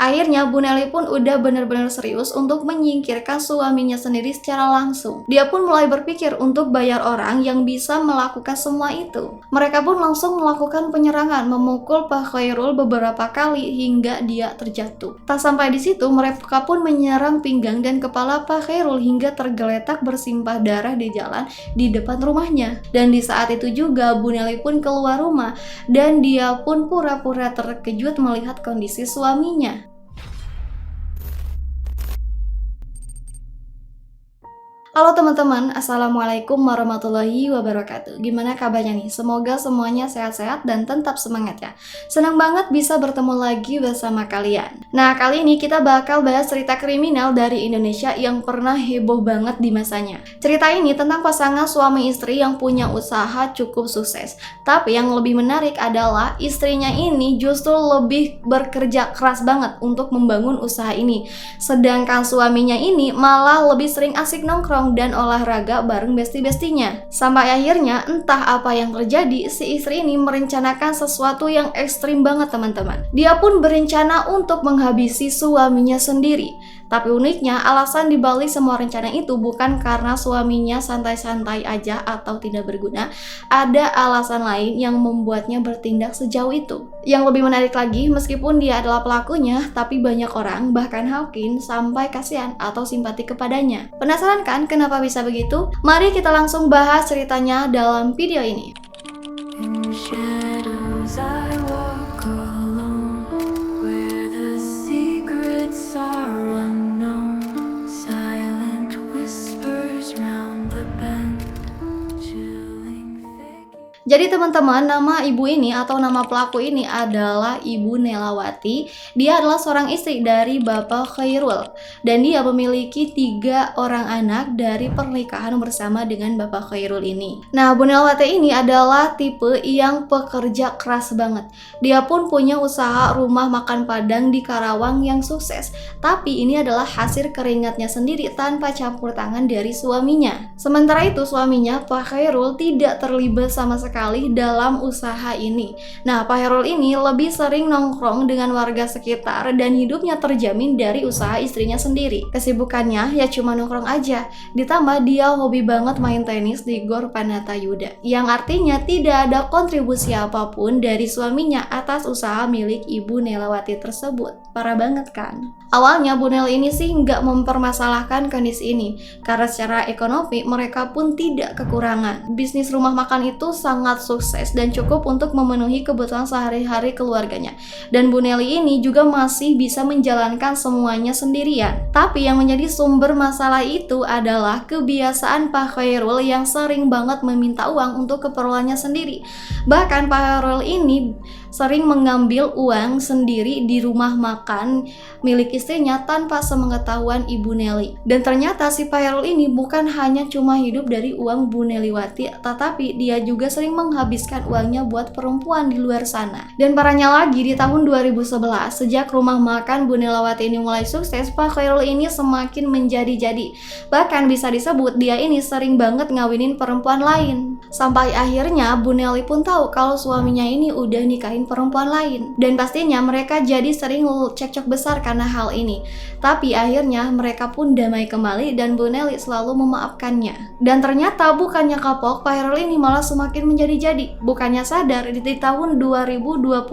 Akhirnya Bu Nelly pun udah bener-bener serius untuk menyingkirkan suaminya sendiri secara langsung. Dia pun mulai berpikir untuk bayar orang yang bisa melakukan semua itu. Mereka pun langsung melakukan penyerangan, memukul Pak Khairul beberapa kali hingga dia terjatuh. Tak sampai di situ, mereka pun menyerang pinggang dan kepala Pak Khairul hingga tergeletak bersimpah darah di jalan di depan rumahnya. Dan di saat itu juga Bu Nelly pun keluar rumah dan dia pun pura-pura terkejut melihat kondisi suaminya. Halo teman-teman, Assalamualaikum warahmatullahi wabarakatuh. Gimana kabarnya nih? Semoga semuanya sehat-sehat dan tetap semangat ya. Senang banget bisa bertemu lagi bersama kalian. Nah, kali ini kita bakal bahas cerita kriminal dari Indonesia yang pernah heboh banget di masanya. Cerita ini tentang pasangan suami istri yang punya usaha cukup sukses. Tapi yang lebih menarik adalah istrinya ini justru lebih bekerja keras banget untuk membangun usaha ini. Sedangkan suaminya ini malah lebih sering asik nongkrong dan olahraga bareng besti-bestinya. Sampai akhirnya entah apa yang terjadi, si istri ini merencanakan sesuatu yang ekstrim banget teman-teman. Dia pun berencana untuk menghabisi suaminya sendiri. Tapi uniknya, alasan dibalik semua rencana itu bukan karena suaminya santai-santai aja atau tidak berguna. Ada alasan lain yang membuatnya bertindak sejauh itu. Yang lebih menarik lagi, meskipun dia adalah pelakunya, tapi banyak orang, bahkan hakim, sampai kasihan atau simpati kepadanya. Penasaran kan kenapa bisa begitu? Mari kita langsung bahas ceritanya dalam video ini. In shadows I walk alone, where the secrets are unknown, silent whispers round the bend, chilling thick. Jadi teman-teman, nama ibu ini atau nama pelaku ini adalah Ibu Nelawati. Dia adalah seorang istri dari Bapak Khairul dan dia memiliki 3 orang anak dari pernikahan bersama dengan Bapak Khairul ini. Nah, Bu Nelawati ini adalah tipe yang pekerja keras banget. Dia pun punya usaha rumah makan Padang di Karawang yang sukses. Tapi ini adalah hasil keringatnya sendiri tanpa campur tangan dari suaminya. Sementara itu suaminya, Pak Khairul, tidak terlibat sama sekali dalam usaha ini. Nah, Pak Khairul ini lebih sering nongkrong dengan warga sekitar dan hidupnya terjamin dari usaha istrinya sendiri. Kesibukannya ya cuma nongkrong aja. Ditambah dia hobi banget main tenis di Gor Panatayuda, yang artinya tidak ada kontribusi apapun dari suaminya atas usaha milik Ibu Nelawati tersebut. Parah banget kan? Awalnya Bu Nel ini sih nggak mempermasalahkan kondisi ini, karena secara ekonomi mereka pun tidak kekurangan. Bisnis rumah makan itu sangat sukses dan cukup untuk memenuhi kebutuhan sehari-hari keluarganya. Dan Bu Nelly ini juga masih bisa menjalankan semuanya sendirian. Tapi yang menjadi sumber masalah itu adalah kebiasaan Pak Khairul yang sering banget meminta uang untuk keperluannya sendiri. Bahkan Pak Khairul ini sering mengambil uang sendiri di rumah makan milik istrinya tanpa sepengetahuan Ibu Nelly. Dan ternyata si Pak Khairul ini bukan hanya cuma hidup dari uang Bu Nelliwati, tetapi dia juga sering menghabiskan uangnya buat perempuan di luar sana. Dan parahnya lagi, di tahun 2011, sejak rumah makan Bu Nelliwati ini mulai sukses, Pak Khairul ini semakin menjadi-jadi. Bahkan bisa disebut dia ini sering banget ngawinin perempuan lain. Sampai akhirnya Bu Nelly pun tahu kalau suaminya ini udah nikahin perempuan lain. Dan pastinya mereka jadi sering cekcok besar karena hal ini. Tapi akhirnya mereka pun damai kembali dan Bu Nelly selalu memaafkannya. Dan ternyata bukannya kapok, Pak Khairul ini malah semakin menjadi-jadi. Bukannya sadar, di tahun 2021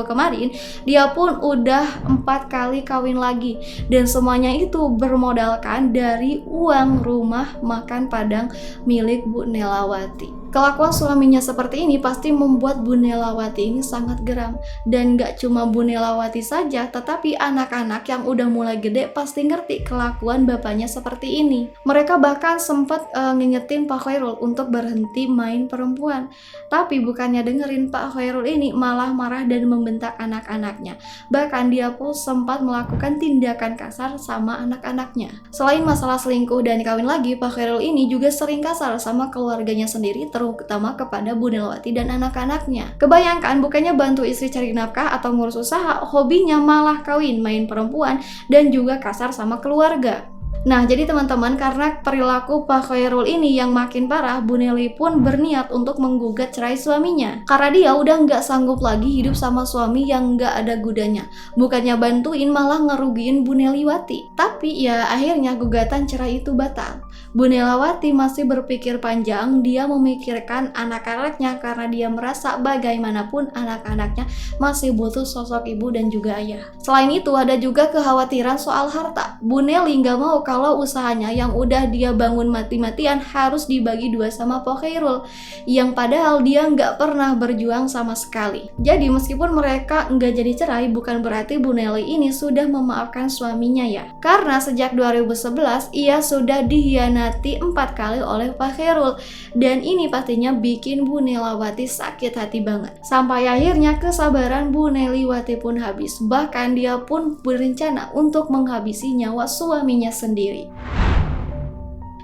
kemarin dia pun udah 4 kali kawin lagi. Dan semuanya itu bermodalkan dari uang rumah makan Padang milik Bu Nelawati. Kelakuan suaminya seperti ini pasti membuat Bu Nelawati ini sangat geram. Dan gak cuma Bu Nelawati saja, tetapi anak-anak yang udah mulai gede pasti ngerti kelakuan bapaknya seperti ini. Mereka bahkan sempat ngingetin Pak Khairul untuk berhenti main perempuan. Tapi bukannya dengerin, Pak Khairul ini malah marah dan membentak anak-anaknya. Bahkan dia pun sempat melakukan tindakan kasar sama anak-anaknya. Selain masalah selingkuh dan kawin lagi, Pak Khairul ini juga sering kasar sama keluarganya sendiri, terutama kepada Bu Nelawati dan anak-anaknya. Kebayangkan, bukannya bantu istri cari nafkah atau ngurus usaha, hobinya malah kawin, main perempuan, dan juga kasar sama keluarga. Nah, jadi teman-teman, karena perilaku Pak Khairul ini yang makin parah, Bu Neli pun berniat untuk menggugat cerai suaminya. Karena dia udah nggak sanggup lagi hidup sama suami yang nggak ada gudanya. Bukannya bantuin, malah ngerugiin Bu Neliwati. Tapi ya akhirnya gugatan cerai itu batal. Bu Neliwati masih berpikir panjang, dia memikirkan anak-anaknya karena dia merasa bagaimanapun anak-anaknya masih butuh sosok ibu dan juga ayah. Selain itu, ada juga kekhawatiran soal harta. Bu Neli nggak mau kalau usahanya yang udah dia bangun mati-matian harus dibagi dua sama Pak Khairul, yang padahal dia nggak pernah berjuang sama sekali. Jadi meskipun mereka nggak jadi cerai, bukan berarti Bu Neli ini sudah memaafkan suaminya ya. Karena sejak 2011 ia sudah dihianati 4 kali oleh Pak Khairul, dan ini pastinya bikin Bu Neliwati sakit hati banget. Sampai akhirnya kesabaran Bu Neliwati pun habis, bahkan dia pun berencana untuk menghabisi nyawa suaminya sendiri.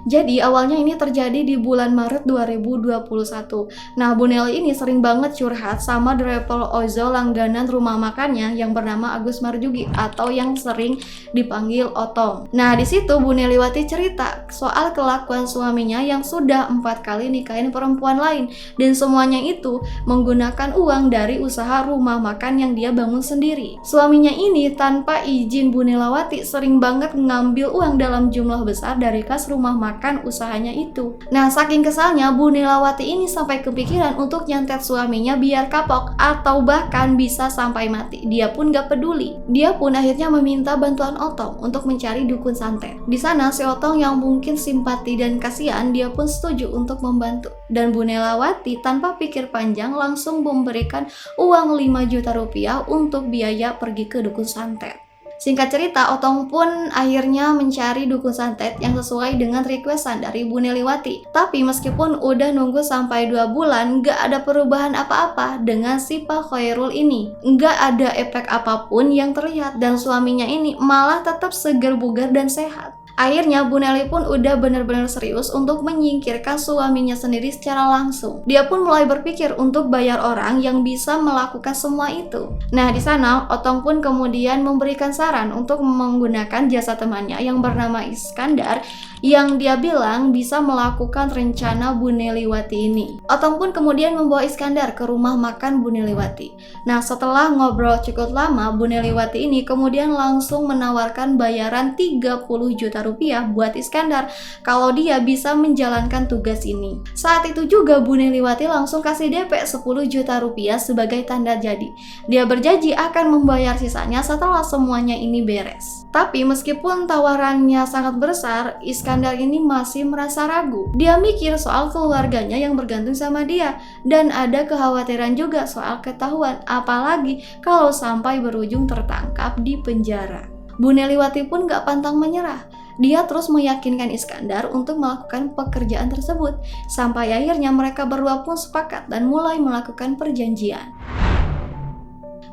Jadi awalnya ini terjadi di bulan Maret 2021. Nah, Bu Neli ini sering banget curhat sama driver ojol langganan rumah makannya yang bernama Agus Marjugi atau yang sering dipanggil Otong. Nah, di situ Bu Neliwati cerita soal kelakuan suaminya yang sudah 4 kali nikahin perempuan lain, dan semuanya itu menggunakan uang dari usaha rumah makan yang dia bangun sendiri. Suaminya ini tanpa izin Bu Neliwati sering banget ngambil uang dalam jumlah besar dari kas rumah makan usahanya itu. Nah, saking kesalnya Bu Neliwati ini sampai kepikiran untuk nyantet suaminya biar kapok atau bahkan bisa sampai mati. Dia pun gak peduli. Dia pun akhirnya meminta bantuan Otong untuk mencari dukun santet. Di sana si Otong yang mungkin simpati dan kasihan, dia pun setuju untuk membantu. Dan Bu Neliwati tanpa pikir panjang langsung memberikan uang 5 juta rupiah untuk biaya pergi ke dukun santet. Singkat cerita, Otong pun akhirnya mencari dukun santet yang sesuai dengan requestan dari Bu Neliwati. Tapi meskipun udah nunggu sampai 2 bulan, gak ada perubahan apa-apa dengan si Pak Khairul ini. Gak ada efek apapun yang terlihat, dan suaminya ini malah tetap seger bugar dan sehat. Akhirnya Bu Neli pun udah benar-benar serius untuk menyingkirkan suaminya sendiri secara langsung. Dia pun mulai berpikir untuk bayar orang yang bisa melakukan semua itu. Nah, di sana Otong pun kemudian memberikan saran untuk menggunakan jasa temannya yang bernama Iskandar, yang dia bilang bisa melakukan rencana Bu Neliwati ini. Otong pun kemudian membawa Iskandar ke rumah makan Bu Neliwati. Nah, setelah ngobrol cukup lama, Bu Neliwati ini kemudian langsung menawarkan bayaran 30 juta rupiah buat Iskandar kalau dia bisa menjalankan tugas ini. Saat itu juga Bu Neliwati langsung kasih DP 10 juta rupiah sebagai tanda jadi. Dia berjanji akan membayar sisanya setelah semuanya ini beres. Tapi meskipun tawarannya sangat besar, Iskandar ini masih merasa ragu. Dia mikir soal keluarganya yang bergantung sama dia, dan ada kekhawatiran juga soal ketahuan, apalagi kalau sampai berujung tertangkap di penjara. Bu Neliwati pun gak pantang menyerah. Dia terus meyakinkan Iskandar untuk melakukan pekerjaan tersebut, sampai akhirnya mereka berdua pun sepakat dan mulai melakukan perjanjian.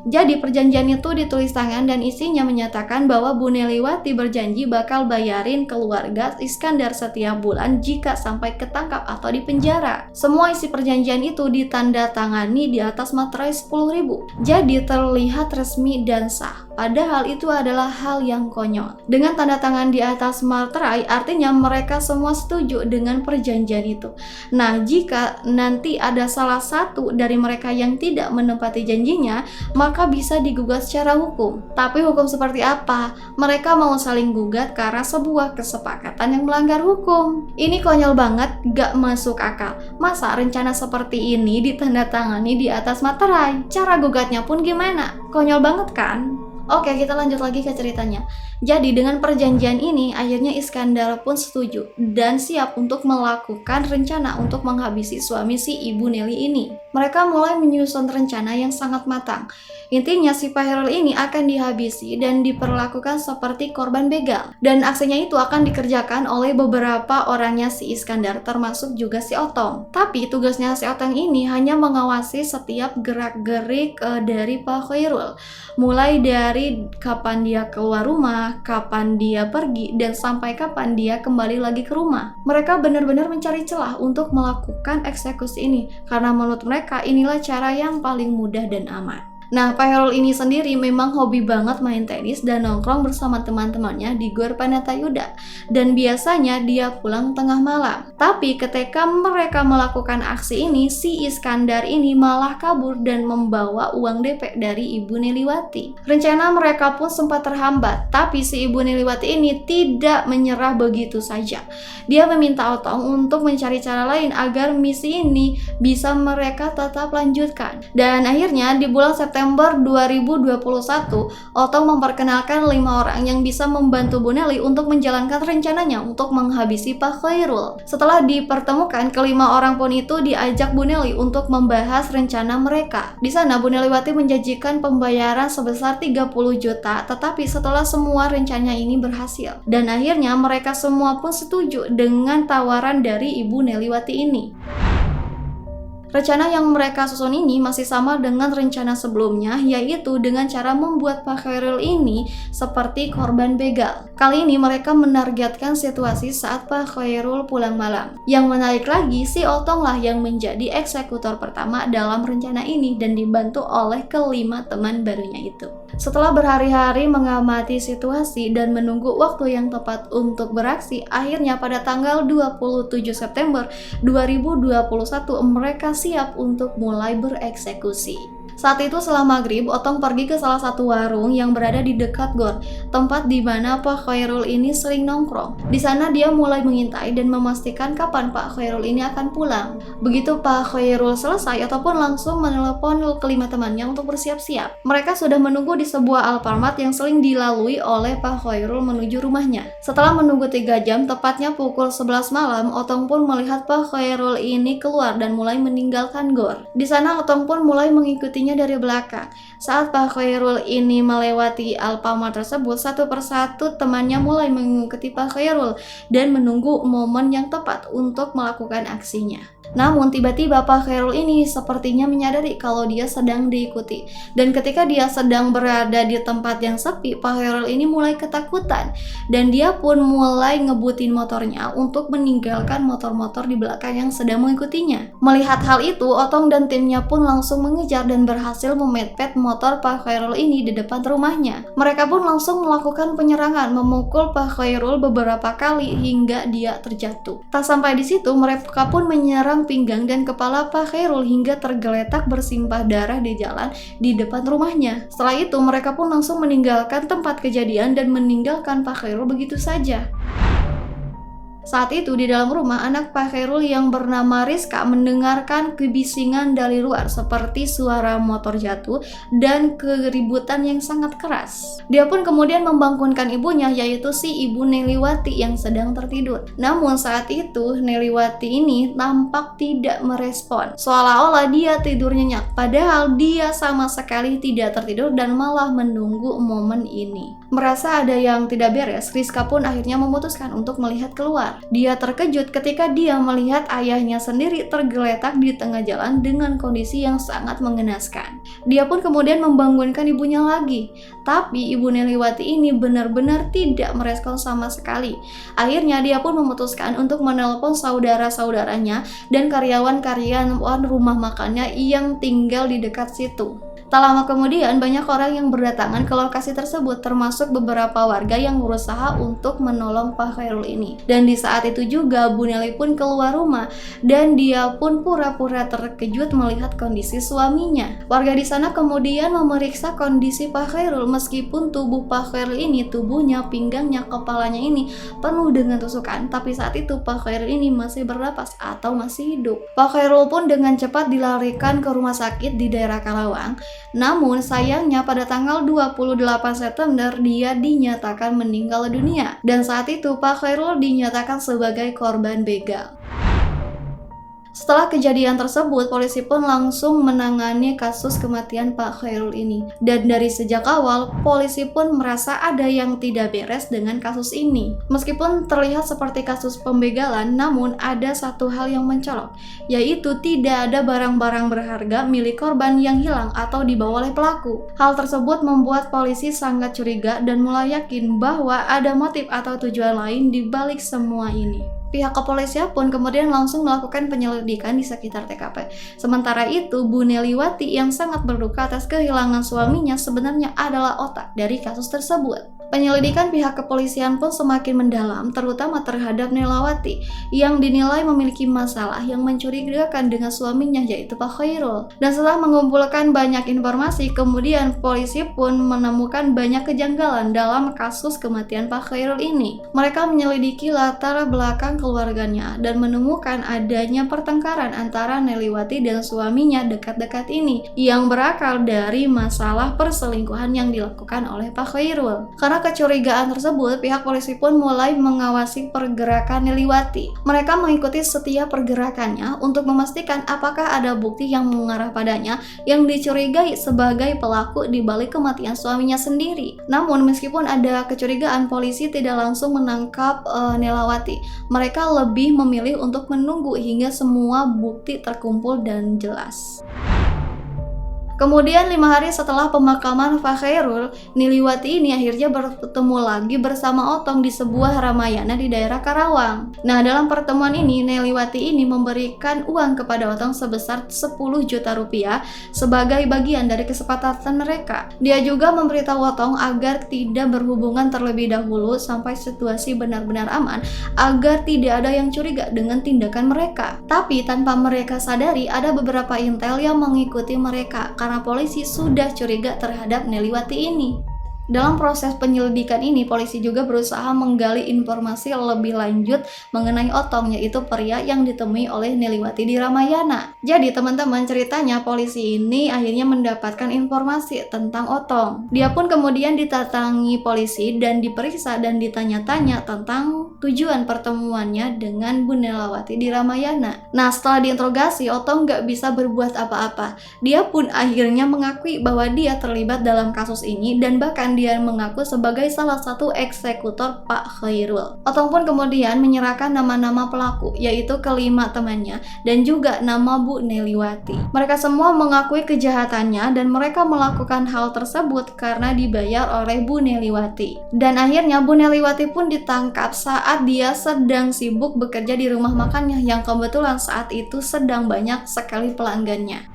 Jadi perjanjian itu ditulis tangan dan isinya menyatakan bahwa Bu Neliwati berjanji bakal bayarin keluarga Iskandar setiap bulan jika sampai ketangkap atau dipenjara. Semua isi perjanjian itu ditandatangani di atas materai 10.000. Jadi terlihat resmi dan sah. Padahal itu adalah hal yang konyol. Dengan tanda tangan di atas materai, artinya mereka semua setuju dengan perjanjian itu. Nah, jika nanti ada salah satu dari mereka yang tidak menepati janjinya, maka bisa digugat secara hukum. Tapi hukum seperti apa? Mereka mau saling gugat karena sebuah kesepakatan yang melanggar hukum. Ini konyol banget, gak masuk akal. Masa rencana seperti ini ditandatangani di atas materai? Cara gugatnya pun gimana? Konyol banget kan? Oke, kita lanjut lagi ke ceritanya. Jadi dengan perjanjian ini, akhirnya Iskandar pun setuju dan siap untuk melakukan rencana untuk menghabisi suami si Ibu Neli ini. Mereka mulai menyusun rencana yang sangat matang. Intinya si Pak Khairul ini akan dihabisi dan diperlakukan seperti korban begal. Dan aksinya itu akan dikerjakan oleh beberapa orangnya si Iskandar, termasuk juga si Otong. Tapi tugasnya si Otong ini hanya mengawasi setiap gerak-gerik dari Pak Khairul. Mulai dari kapan dia keluar rumah, kapan dia pergi, dan sampai kapan dia kembali lagi ke rumah. Mereka benar-benar mencari celah untuk melakukan eksekusi ini, karena menurut mereka inilah cara yang paling mudah dan aman. Nah, Pak Khairul ini sendiri memang hobi banget main tenis dan nongkrong bersama teman-temannya di Gor Panatayuda. Dan biasanya dia pulang tengah malam. Tapi ketika mereka melakukan aksi ini, si Iskandar ini malah kabur dan membawa uang DP dari Ibu Neliwati. Rencana mereka pun sempat terhambat, tapi si Ibu Neliwati ini tidak menyerah begitu saja. Dia meminta Otong untuk mencari cara lain agar misi ini bisa mereka tetap lanjutkan. Dan akhirnya di bulan September 2021, Otong memperkenalkan 5 orang yang bisa membantu Bu Neli untuk menjalankan rencananya untuk menghabisi Pak Khairul. Setelah dipertemukan, kelima orang pun itu diajak Bu Neli untuk membahas rencana mereka. Di sana Bu Neliwati menjanjikan pembayaran sebesar 30 juta, tetapi setelah semua rencana ini berhasil. Dan akhirnya mereka semua pun setuju dengan tawaran dari Ibu Neliwati ini. Rencana yang mereka susun ini masih sama dengan rencana sebelumnya, yaitu dengan cara membuat Pak Khairul ini seperti korban begal. Kali ini mereka menargetkan situasi saat Pak Khairul pulang malam. Yang menarik lagi, si Otong lah yang menjadi eksekutor pertama dalam rencana ini dan dibantu oleh kelima teman barunya itu. Setelah berhari-hari mengamati situasi dan menunggu waktu yang tepat untuk beraksi, akhirnya pada tanggal 27 September 2021 mereka siap untuk mulai bereksekusi. Saat itu setelah maghrib, Otong pergi ke salah satu warung yang berada di dekat gor, tempat di mana Pak Khairul ini sering nongkrong. Di sana dia mulai mengintai dan memastikan kapan Pak Khairul ini akan pulang. Begitu Pak Khairul selesai, ataupun langsung menelepon kelima temannya untuk bersiap-siap. Mereka sudah menunggu di sebuah Alfamart yang sering dilalui oleh Pak Khairul menuju rumahnya. Setelah menunggu 3 jam, tepatnya pukul 11 malam, Otong pun melihat Pak Khairul ini keluar dan mulai meninggalkan gor. Di sana Otong pun mulai mengikutinya dari belakang. Saat Pak Khairul ini melewati Alfamart tersebut, satu persatu temannya mulai mengikuti Pak Khairul dan menunggu momen yang tepat untuk melakukan aksinya. Namun tiba-tiba Pak Khairul ini sepertinya menyadari kalau dia sedang diikuti. Dan ketika dia sedang berada di tempat yang sepi, Pak Khairul ini mulai ketakutan. Dan dia pun mulai ngebutin motornya untuk meninggalkan motor-motor di belakang yang sedang mengikutinya. Melihat hal itu, Otong dan timnya pun langsung mengejar dan berhasil memepet motor Pak Khairul ini di depan rumahnya. Mereka pun langsung melakukan penyerangan, memukul Pak Khairul beberapa kali hingga dia terjatuh. Tak sampai di situ, mereka pun menyerang pinggang dan kepala Pak Khairul hingga tergeletak bersimpah darah di jalan di depan rumahnya. Setelah itu mereka pun langsung meninggalkan tempat kejadian dan meninggalkan Pak Khairul begitu saja. Saat itu di dalam rumah, anak Pak Khairul yang bernama Rizka mendengarkan kebisingan dari luar seperti suara motor jatuh dan keributan yang sangat keras. Dia pun kemudian membangunkan ibunya, yaitu si Ibu Neliwati yang sedang tertidur. Namun saat itu Neliwati ini tampak tidak merespon, seolah-olah dia tidur nyenyak, padahal dia sama sekali tidak tertidur dan malah menunggu momen ini. Merasa ada yang tidak beres, Rizka pun akhirnya memutuskan untuk melihat keluar. Dia terkejut ketika dia melihat ayahnya sendiri tergeletak di tengah jalan dengan kondisi yang sangat mengenaskan. Dia pun kemudian membangunkan ibunya lagi, tapi Ibu Neliwati ini benar-benar tidak merespon sama sekali. Akhirnya dia pun memutuskan untuk menelpon saudara-saudaranya dan karyawan-karyawan rumah makannya yang tinggal di dekat situ. Tak lama kemudian banyak orang yang berdatangan ke lokasi tersebut, termasuk beberapa warga yang berusaha untuk menolong Pak Khairul ini. Dan di saat itu juga Bu Neli pun keluar rumah dan dia pun pura-pura terkejut melihat kondisi suaminya. Warga di sana kemudian memeriksa kondisi Pak Khairul, meskipun tubuh Pak Khairul ini, tubuhnya, pinggangnya, kepalanya ini penuh dengan tusukan, tapi saat itu Pak Khairul ini masih bernapas atau masih hidup. Pak Khairul pun dengan cepat dilarikan ke rumah sakit di daerah Karawang. Namun sayangnya pada tanggal 28 September dia dinyatakan meninggal dunia, dan saat itu Pak Khairul dinyatakan sebagai korban begal. Setelah kejadian tersebut, polisi pun langsung menangani kasus kematian Pak Khairul ini. Dan dari sejak awal, polisi pun merasa ada yang tidak beres dengan kasus ini. Meskipun terlihat seperti kasus pembegalan, namun ada satu hal yang mencolok, yaitu tidak ada barang-barang berharga milik korban yang hilang atau dibawa oleh pelaku. Hal tersebut membuat polisi sangat curiga dan mulai yakin bahwa ada motif atau tujuan lain di balik semua ini. Pihak kepolisian pun kemudian langsung melakukan penyelidikan di sekitar TKP. Sementara itu, Bu Neliwati yang sangat berduka atas kehilangan suaminya sebenarnya adalah otak dari kasus tersebut. Penyelidikan pihak kepolisian pun semakin mendalam, terutama terhadap Nelawati yang dinilai memiliki masalah yang mencurigakan dengan suaminya, yaitu Pak Khairul. Dan setelah mengumpulkan banyak informasi, kemudian polisi pun menemukan banyak kejanggalan dalam kasus kematian Pak Khairul ini. Mereka menyelidiki latar belakang keluarganya dan menemukan adanya pertengkaran antara Neliwati dan suaminya dekat-dekat ini yang berakar dari masalah perselingkuhan yang dilakukan oleh Pak Khairul. Karena kecurigaan tersebut, pihak polisi pun mulai mengawasi pergerakan Neliwati. Mereka mengikuti setiap pergerakannya untuk memastikan apakah ada bukti yang mengarah padanya yang dicurigai sebagai pelaku di balik kematian suaminya sendiri. Namun meskipun ada kecurigaan, polisi tidak langsung menangkap Nelawati. Mereka lebih memilih untuk menunggu hingga semua bukti terkumpul dan jelas. Kemudian 5 hari setelah pemakaman Pak Khairul, Neliwati ini akhirnya bertemu lagi bersama Otong di sebuah ramayana di daerah Karawang. Nah, dalam pertemuan ini Neliwati ini memberikan uang kepada Otong sebesar 10 juta rupiah sebagai bagian dari kesepakatan mereka. Dia juga memberitahu Otong agar tidak berhubungan terlebih dahulu sampai situasi benar-benar aman, agar tidak ada yang curiga dengan tindakan mereka. Tapi tanpa mereka sadari, ada beberapa intel yang mengikuti mereka karena polisi sudah curiga terhadap Neliwati ini. Dalam proses penyelidikan ini, polisi juga berusaha menggali informasi lebih lanjut mengenai Otong, yaitu pria yang ditemui oleh Neliwati di Ramayana. Jadi teman-teman, ceritanya polisi ini akhirnya mendapatkan informasi tentang Otong. Dia pun kemudian didatangi polisi dan diperiksa dan ditanya-tanya tentang tujuan pertemuannya dengan Bu Neliwati di Ramayana. Nah, setelah diinterogasi, Otong gak bisa berbuat apa-apa. Dia pun akhirnya mengakui bahwa dia terlibat dalam kasus ini dan bahkan dia mengaku sebagai salah satu eksekutor Pak Khairul. Otong pun kemudian menyerahkan nama-nama pelaku, yaitu kelima temannya dan juga nama Bu Neliwati. Mereka semua mengakui kejahatannya dan mereka melakukan hal tersebut karena dibayar oleh Bu Neliwati. Dan akhirnya Bu Neliwati pun ditangkap saat dia sedang sibuk bekerja di rumah makannya yang kebetulan saat itu sedang banyak sekali pelanggannya.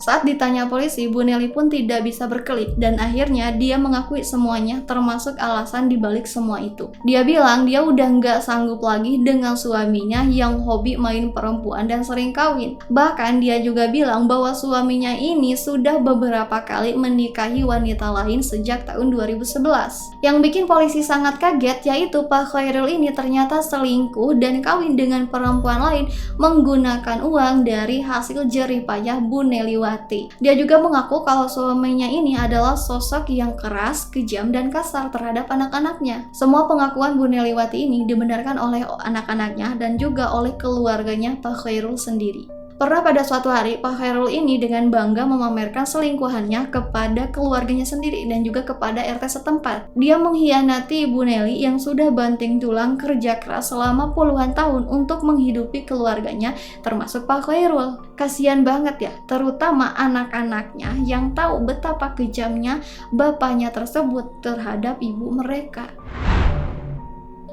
Saat ditanya polisi, Bu Neli pun tidak bisa berkelit dan akhirnya dia mengakui semuanya termasuk alasan dibalik semua itu. Dia bilang dia udah nggak sanggup lagi dengan suaminya yang hobi main perempuan dan sering kawin. Bahkan dia juga bilang bahwa suaminya ini sudah beberapa kali menikahi wanita lain sejak tahun 2011. Yang bikin polisi sangat kaget yaitu Pak Khairul ini ternyata selingkuh dan kawin dengan perempuan lain menggunakan uang dari hasil jerih payah Bu Neliwati. Dia juga mengaku kalau suaminya ini adalah sosok yang keras, kejam, dan kasar terhadap anak-anaknya. Semua pengakuan Bu Neliwati ini dibenarkan oleh anak-anaknya dan juga oleh keluarganya Pak Khairul sendiri. Pernah pada suatu hari, Pak Khairul ini dengan bangga memamerkan selingkuhannya kepada keluarganya sendiri dan juga kepada RT setempat. Dia mengkhianati Ibu Neli yang sudah banting tulang kerja keras selama puluhan tahun untuk menghidupi keluarganya, termasuk Pak Khairul. Kasian banget ya, terutama anak-anaknya yang tahu betapa kejamnya bapaknya tersebut terhadap ibu mereka.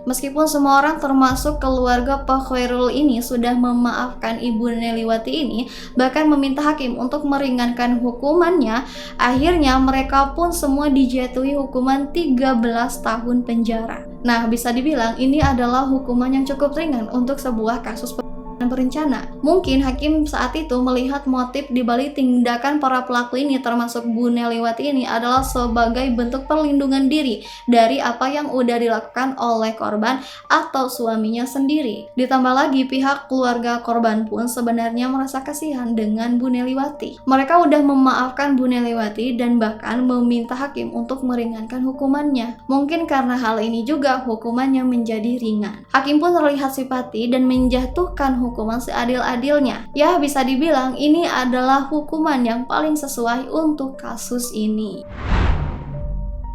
Meskipun semua orang termasuk keluarga Pak Khairul ini sudah memaafkan Ibu Neliwati ini, bahkan meminta hakim untuk meringankan hukumannya, akhirnya mereka pun semua dijatuhi hukuman 13 tahun penjara. Nah, bisa dibilang ini adalah hukuman yang cukup ringan untuk sebuah kasus berencana. Mungkin hakim saat itu melihat motif dibalik tindakan para pelaku ini termasuk Bu Neliwati ini adalah sebagai bentuk perlindungan diri dari apa yang udah dilakukan oleh korban atau suaminya sendiri. Ditambah lagi pihak keluarga korban pun sebenarnya merasa kasihan dengan Bu Neliwati. Mereka udah memaafkan Bu Neliwati dan bahkan meminta hakim untuk meringankan hukumannya. Mungkin karena hal ini juga hukumannya menjadi ringan. Hakim pun terlihat simpati dan menjatuhkan hukuman seadil-adilnya. Ya, bisa dibilang ini adalah hukuman yang paling sesuai untuk kasus ini.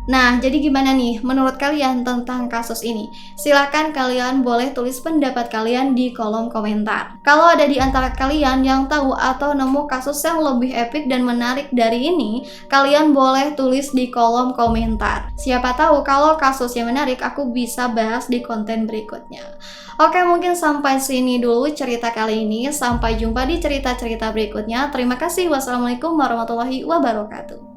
Nah, jadi gimana nih menurut kalian tentang kasus ini? Silahkan kalian boleh tulis pendapat kalian di kolom komentar. Kalau ada di antara kalian yang tahu atau nemu kasus yang lebih epik dan menarik dari ini, kalian boleh tulis di kolom komentar. Siapa tahu kalau kasusnya menarik, aku bisa bahas di konten berikutnya. Oke, mungkin sampai sini dulu cerita kali ini. Sampai jumpa di cerita-cerita berikutnya. Terima kasih. Wassalamualaikum warahmatullahi wabarakatuh.